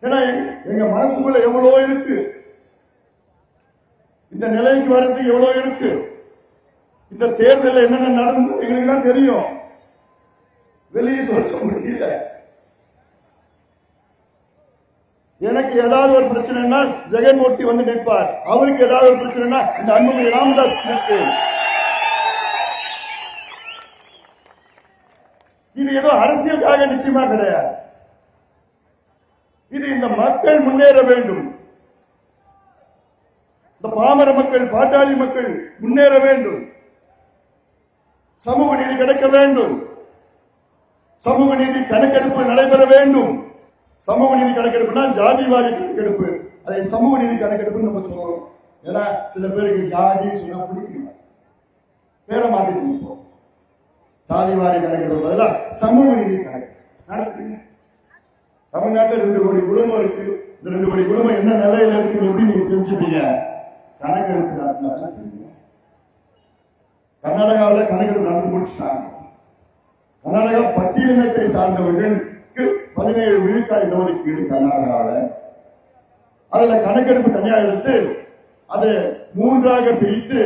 ஏன்னா எங்க மனசுக்குள்ள எவ்வளோ இருக்கு, இந்த நிலைக்கு வர்றதுக்கு எவ்வளவு இருக்கு. இந்த தேர்தலில் என்னென்ன நடந்தது எங்களுக்கு தான் தெரியும், வெளியே சொல்ல முடியல. எனக்கு ஏதாவது ஒரு பிரச்சனைனா ஜெகன்மூர்த்தி வந்து நிற்பார், அவருக்கு ஏதாவது ஒரு பிரச்சனைனா இந்த அன்புமணி ராமதாஸ் நிற்கு. இது ஏதோ அரசியலுக்காக நிச்சயமா கிடையாது. இது இந்த மக்கள் முன்னேற வேண்டும், இந்த பாமர மக்கள் பாட்டாளி மக்கள் முன்னேற வேண்டும், சமூக நீதி கிடைக்க வேண்டும், சமூக நீதி கணக்கெடுப்பு நடைபெற வேண்டும். சமூக நீதி கணக்கெடுப்புனா ஜாதிவாரி கணக்கெடுப்பு, அதை சமூக நீதி கணக்கெடுப்பு நம்ம சொல்றோம். ஏன்னா சில பேருக்கு ஜாதி சொன்னா பிடிக்கும், பேரை மாத்திட்டு ஜாதிவாரி கணக்கெடுப்பு பதிலாக சமூக நீதி கணக்கெடுப்பு நடத்துறீங்க. தமிழ்நாட்டில் 2 கோடி குடும்பம் இருக்கு. இந்த 2 கோடி குடும்பம் என்ன நிலையில இருக்கு எப்படி நீங்க தெரிஞ்சுப்பீங்க? கணக்கெடுப்பு நடத்தினா தெரியும். கர்நாடகாவில் கணக்கெடுப்பு நடந்து முடிச்சுட்டாங்க. கர்நாடகா பட்டியலினத்தை சார்ந்தவர்களுக்கு 17 விழுக்காடு இடஒதுக்கீடு கர்நாடகாவில். அதுல கணக்கெடுப்பு தனியாக எடுத்து அதை 3ஆக பிரித்து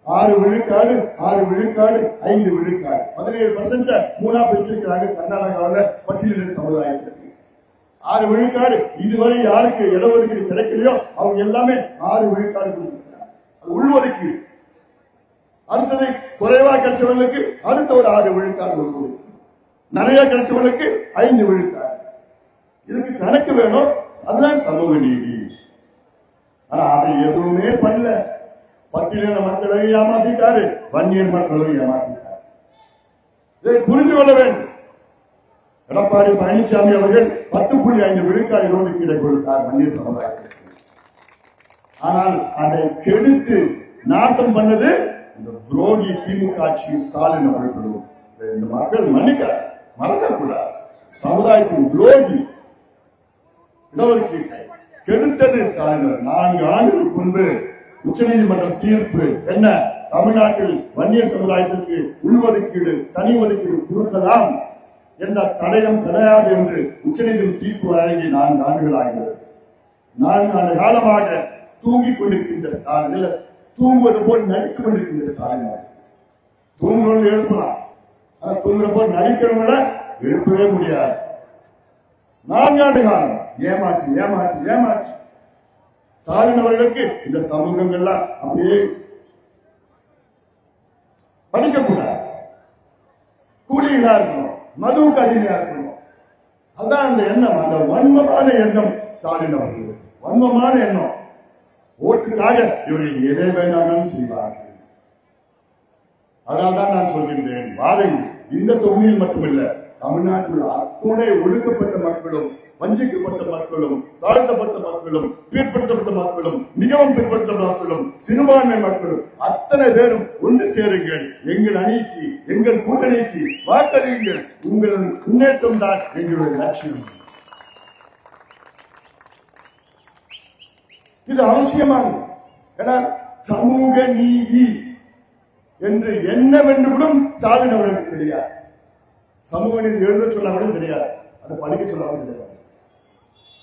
6 விழுக்காடு 6 விழுக்காடு 5 விழுக்காடு 17% 3ஆ பிரிச்சிருக்கிறாங்க கர்நாடகாவில் பட்டியலின சமுதாயத்திற்கு. 6 விழுக்காடு இதுவரை யாருக்கு இடஒதுக்கீடு கிடைக்கலையோ அவங்க எல்லாமே 6 விழுக்காடு கொடுத்திருக்கிறாங்க. அது உள்ஒதுக்கீடு. அடுத்தது குறைவா கிடைச்சவர்களுக்கு அடுத்த ஒரு 6 விழுக்காடு உள்ஒதுக்கீடு, நிறைய கிடைச்சவர்களுக்கு 5 விழுக்காடு. இதுக்கு கணக்கு வேணும், அதுதான் சமூக நீதி. ஆனா அதை எதுவுமே பண்ணல. பட்டியலின மக்களை ஏமாத்திட்டாரு, வன்னியர் மக்களை ஏமாத்திட்டார். இதை புரிந்து கொள்ள வேண்டும். எடப்பாடி பழனிசாமி அவர்கள் 10.5 விழுக்காடு இடஒதுக்கீடை கொடுத்தார் வன்னியர் சமுதாயத்திற்கு. ஆனால் அதை கெடுத்து நாசம் பண்ணது இந்த துரோகி திமுக ஆட்சி ஸ்டாலின் அவர்களும். இந்த மக்கள் மறக்கக்கூடாது. சமுதாயத்தின் துரோகி இடஒதுக்கீட்டை கெடுத்தது ஸ்டாலின். 4 ஆண்டுகளுக்கு முன்பு உச்சநீதிமன்றம் தீர்ப்பு என்ன? தமிழ்நாட்டில் வன்னியர் சமுதாயத்திற்கு உள்ஒதுக்கீடு தனி ஒதுக்கீடு கொடுக்கலாம், எந்த தடயம் கிடையாது என்று உச்சநீதிமன்றம் தீர்ப்பு வழங்கி 4 ஆண்டுகள் ஆகிறது. 4 ஆண்டு காலமாக தூங்கிக் கொண்டிருக்கின்ற ஸ்டாலின், தூங்குவது போல் நடித்துக் கொண்டிருக்கின்ற ஸ்டாலின். தூங்குவது எழுப்பலாம், தூங்குற போல் நடிக்கிறவங்கள எழுப்பவே முடியாது. 4 ஆண்டு காலம் ஏமாற்றி ஏமாற்றி ஏமாற்றி ஸ்டாலின் அவர்களுக்கு இந்த சமூகங்கள்லாம் அப்படியே படிக்கக்கூடாது, கூலிகளா இருக்கணும், மதுவுக்கு அடிமையா இருக்கணும். அதான் அந்த எண்ணம், அந்த வன்மமான எண்ணம் ஸ்டாலின் அவர்களுக்கு. வன்மமான எண்ணம். ஓட்டுக்காக இவர்கள் எதை வேண்டாம்னு செய்வார்கள். அதனால்தான் நான் சொல்கின்றேன், வாருங்கள். இந்த தொகுதியில் மட்டுமல்ல, தமிழ்நாட்டில் அத்துணை ஒடுக்கப்பட்ட மக்களும், வஞ்சிக்கப்பட்ட மக்களும், தாழ்த்தப்பட்ட மக்களும், பிற்படுத்தப்பட்ட மக்களும், மிகவும் பிற்படுத்தப்பட்ட மக்களும், சிறுபான்மை மக்களும் அத்தனை பேரும் ஒன்று சேருங்கள். எங்கள் அணிக்கு, எங்கள் கூட்டணிக்கு வாக்களியுங்கள். உங்கள் முன்னேற்றம் தான் எங்களுடைய லட்சியம். இது அவசியமானது. ஏன்னா சமூக நீதி என்று என்னவென்று கூட ஸ்டாலின் அவர்களுக்கு தெரியாது. சமூக நீதி எழுத சொன்னாலும் தெரியாது, அது படிக்க சொன்னாலும் தெரியாது.